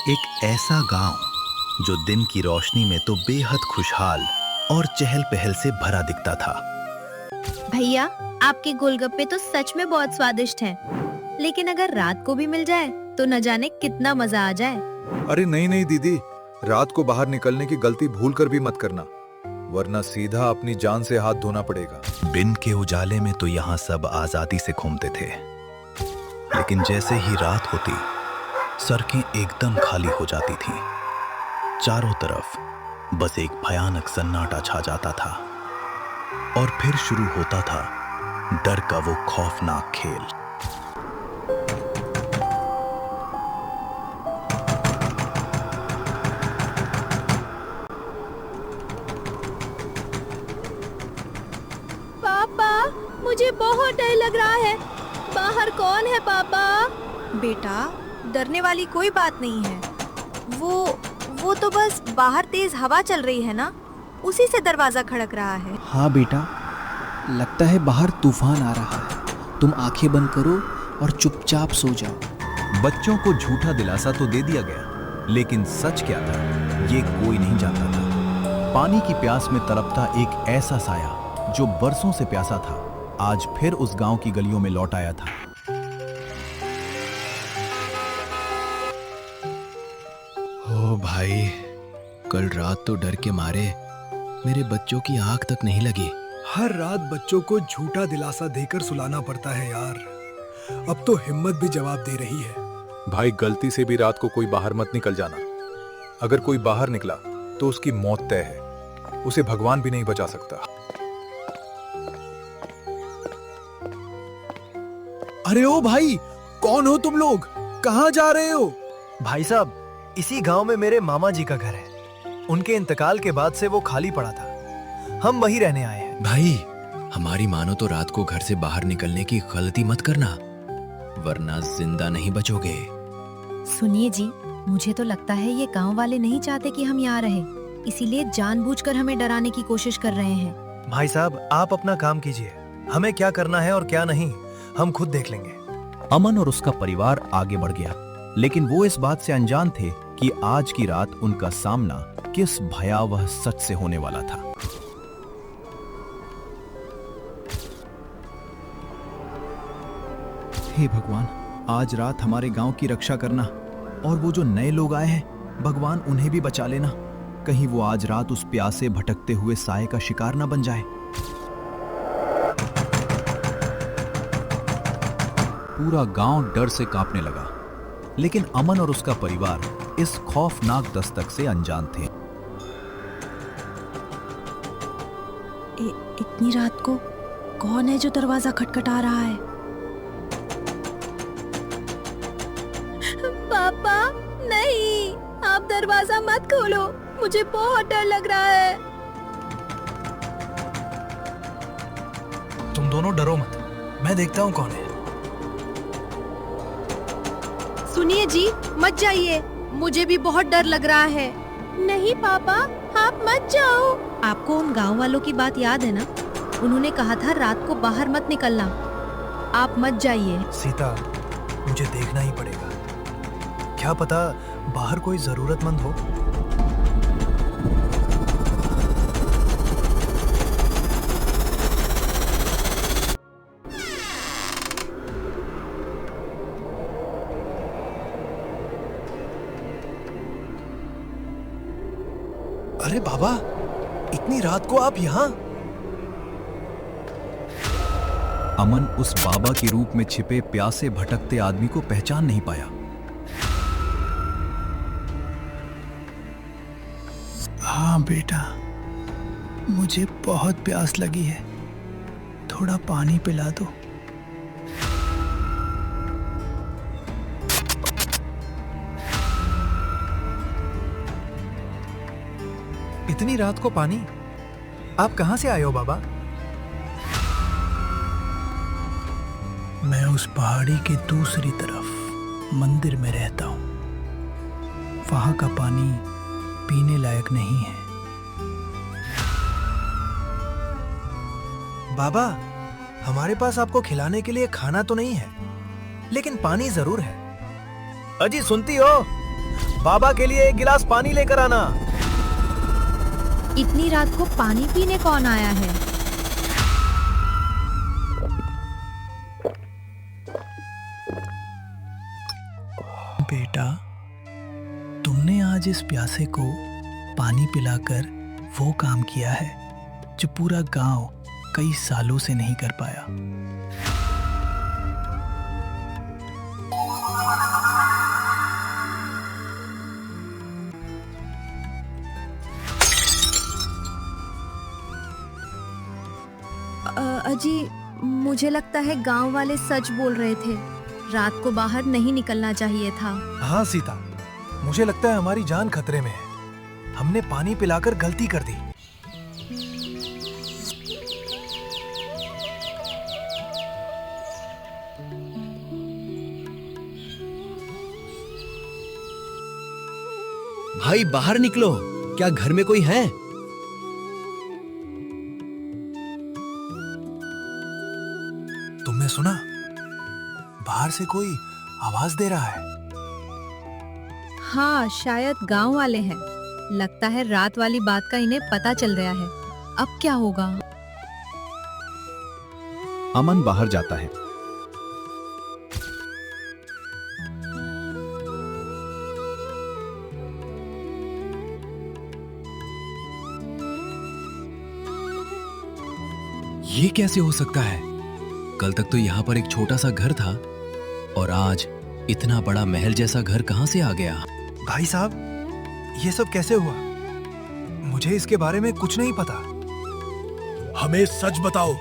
एक ऐसा गांव जो दिन की रोशनी में तो बेहद खुशहाल और चहल पहल से भरा दिखता था। भैया, आपके गोलगप्पे तो सच में बहुत स्वादिष्ट हैं। लेकिन अगर रात को भी मिल जाए तो न जाने कितना मजा आ जाए। अरे नहीं नहीं दीदी, रात को बाहर निकलने की गलती भूल कर भी मत करना, वरना सीधा अपनी जान से हाथ धोना पड़ेगा। दिन के उजाले में तो यहाँ सब आजादी से घूमते थे, लेकिन जैसे ही रात होती सड़कें एकदम खाली हो जाती थीं। चारों तरफ बस एक भयानक सन्नाटा छा जाता था और फिर शुरू होता था डर का वो खौफनाक खेल। पापा, मुझे बहुत डर लग रहा है। बाहर कौन है पापा? बेटा, डरने वाली कोई बात नहीं है। वो तो बस बाहर तेज हवा चल रही है ना, उसी से दरवाजा खड़क रहा है। हाँ बेटा, लगता है बाहर तूफान आ रहा है। तुम आंखें बंद करो और चुपचाप सो जाओ। बच्चों को झूठा दिलासा तो दे दिया गया, लेकिन सच क्या था ये कोई नहीं जानता था। पानी की प्यास में तड़पता एक ऐसा साया जो बरसों से प्यासा था, आज फिर उस गांव की गलियों में लौट आया था। ओ भाई, कल रात तो डर के मारे मेरे बच्चों की आंख तक नहीं लगी। हर रात बच्चों को झूठा दिलासा देकर सुलाना पड़ता है यार। अब तो हिम्मत भी जवाब दे रही है। भाई, गलती से भी रात को कोई बाहर मत निकल जाना। अगर कोई बाहर निकला तो उसकी मौत तय है, उसे भगवान भी नहीं बचा सकता। अरे ओ भाई, कौन हो तुम लोग? कहाँ जा रहे हो? भाई साहब, इसी गांव में मेरे मामा जी का घर है। उनके इंतकाल के बाद से वो खाली पड़ा था, हम वहीं रहने आए हैं। भाई, हमारी मानो तो रात को घर से बाहर निकलने की गलती मत करना, वरना जिंदा नहीं बचोगे। सुनिए जी, मुझे तो लगता है ये गांव वाले नहीं चाहते कि हम यहाँ रहे, इसीलिए जानबूझकर हमें डराने की कोशिश कर रहे हैं। भाई साहब, आप अपना काम कीजिए, हमें क्या करना है और क्या नहीं हम खुद देख लेंगे। अमन और उसका परिवार आगे बढ़ गया, लेकिन वो इस बात से अनजान थे कि आज की रात उनका सामना किस भयावह सच से होने वाला था। हे भगवान, आज रात हमारे गांव की रक्षा करना, और वो जो नए लोग आए हैं, भगवान उन्हें भी बचा लेना। कहीं वो आज रात उस प्यासे भटकते हुए साए का शिकार न बन जाए। पूरा गांव डर से कांपने लगा, लेकिन अमन और उसका परिवार इस खौफनाक दस्तक से अनजान थे। इतनी रात को कौन है जो दरवाजा खटखटा रहा है? पापा, नहीं, आप दरवाजा मत खोलो, मुझे बहुत डर लग रहा है। तुम दोनों डरो मत, मैं देखता हूँ कौन है। सुनिए जी, मत जाइए, मुझे भी बहुत डर लग रहा है। नहीं पापा, आप मत जाओ। आपको उन गांव वालों की बात याद है ना? उन्होंने कहा था रात को बाहर मत निकलना। आप मत जाइए। सीता, मुझे देखना ही पड़ेगा, क्या पता बाहर कोई जरूरतमंद हो। अरे बाबा, इतनी रात को आप यहाँ? अमन उस बाबा के रूप में छिपे प्यासे भटकते आदमी को पहचान नहीं पाया। हाँ बेटा, मुझे बहुत प्यास लगी है, थोड़ा पानी पिला दो। इतनी रात को पानी? आप कहाँ से आए हो बाबा? मैं उस पहाड़ी की दूसरी तरफ मंदिर में रहता हूँ। वहाँ का पानी पीने लायक नहीं है। बाबा, हमारे पास आपको खिलाने के लिए खाना तो नहीं है, लेकिन पानी जरूर है। अजी सुनती हो? बाबा के लिए एक गिलास पानी लेकर आना। इतनी रात को पानी पीने कौन आया है? बेटा, तुमने आज इस प्यासे को पानी पिलाकर वो काम किया है जो पूरा गांव कई सालों से नहीं कर पाया। अजी, मुझे लगता है गांव वाले सच बोल रहे थे। रात को बाहर नहीं निकलना चाहिए था। हाँ सीता, मुझे लगता है हमारी जान खतरे में है। हमने पानी पिलाकर गलती कर दी। भाई बाहर निकलो, क्या घर में कोई है? तुमने सुना? बाहर से कोई आवाज दे रहा है। हाँ, शायद गांव वाले हैं। लगता है रात वाली बात का इन्हें पता चल गया है। अब क्या होगा? अमन बाहर जाता है। ये कैसे हो सकता है? कल तक तो यहाँ पर एक छोटा सा घर था और आज इतना बड़ा महल जैसा घर कहाँ से आ गया? भाई साहब, ये सब कैसे हुआ? मुझे इसके बारे में कुछ नहीं पता। हमें सच बताओ,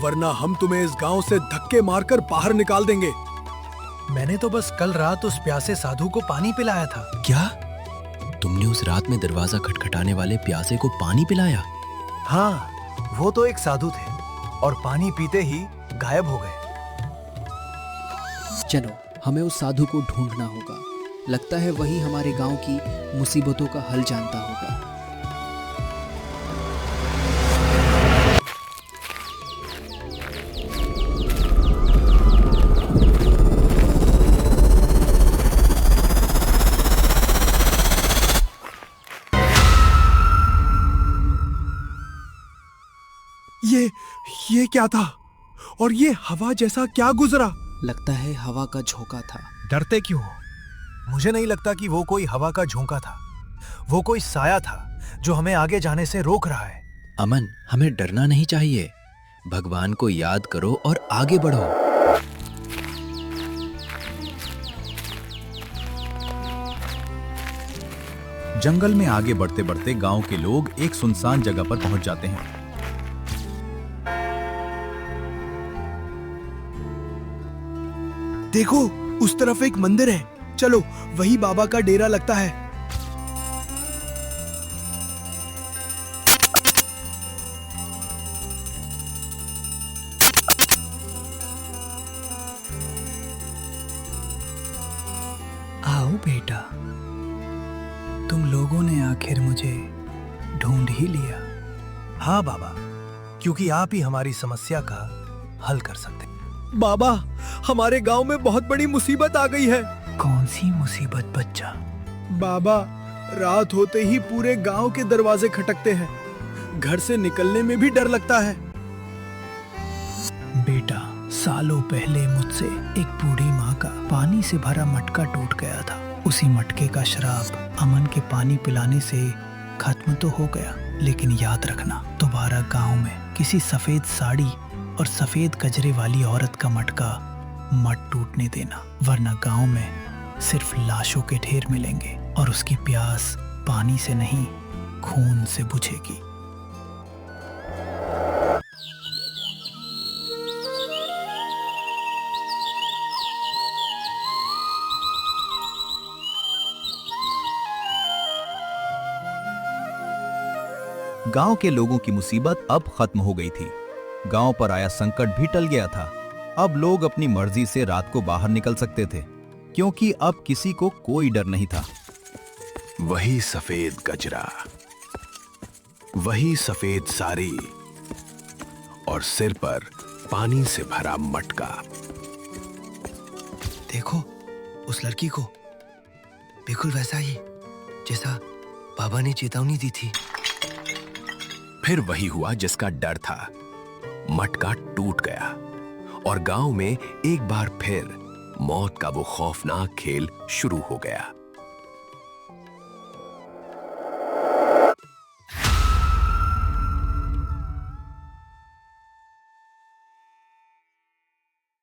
वरना हम तुम्हें इस गांव से धक्के मारकर बाहर निकाल देंगे। मैंने तो बस कल रात उस प्यासे साधु को पानी पिलाया था। क्या? तुमने उस रात में दरवाजा खटखटाने वाले प्यासे को पानी पिलाया? हाँ, वो तो एक साधु थे और पानी पीते ही गायब हो गए। चलो, हमें उस साधु को ढूंढना होगा। लगता है वही हमारे गांव की मुसीबतों का हल जानता होगा। ये क्या था? और ये हवा जैसा क्या गुजरा? लगता है हवा का झोंका था। डरते क्यों हो? मुझे नहीं लगता कि वो कोई हवा का झोंका था। वो कोई साया था जो हमें आगे जाने से रोक रहा है। अमन, हमें डरना नहीं चाहिए। भगवान को याद करो और आगे बढ़ो। जंगल में आगे बढ़ते बढ़ते गांव के लोग एक सुनसान जगह पर पहुंच जाते हैं। देखो, उस तरफ एक मंदिर है। चलो, वही बाबा का डेरा लगता है। आओ बेटा, तुम लोगों ने आखिर मुझे ढूंढ ही लिया। हाँ बाबा, क्योंकि आप ही हमारी समस्या का हल कर सकते हैं। बाबा, हमारे गांव में बहुत बड़ी मुसीबत आ गई है। कौन सी मुसीबत बच्चा? बाबा, रात होते ही पूरे गांव के दरवाजे खटकते हैं। घर से निकलने में भी डर लगता है। बेटा, सालों पहले मुझसे एक बूढ़ी माँ का पानी से भरा मटका टूट गया था। उसी मटके का श्राप अमन के पानी पिलाने से खत्म तो हो गया, लेकिन याद रखना, दोबारा गांव में किसी सफेद साड़ी और सफेद गजरे वाली औरत का मटका मत टूटने देना, वरना गांव में सिर्फ लाशों के ढेर मिलेंगे और उसकी प्यास पानी से नहीं, खून से बुझेगी। गांव के लोगों की मुसीबत अब खत्म हो गई थी। गांव पर आया संकट भी टल गया था। अब लोग अपनी मर्जी से रात को बाहर निकल सकते थे, क्योंकि अब किसी को कोई डर नहीं था। वही सफेद गजरा, वही सफेद साड़ी और सिर पर पानी से भरा मटका। देखो, उस लड़की को, बिल्कुल वैसा ही। जैसा बाबा ने चेतावनी दी थी। फिर वही हुआ जिसका डर था। मटका टूट गया और गांव में एक बार फिर मौत का वो खौफनाक खेल शुरू हो गया।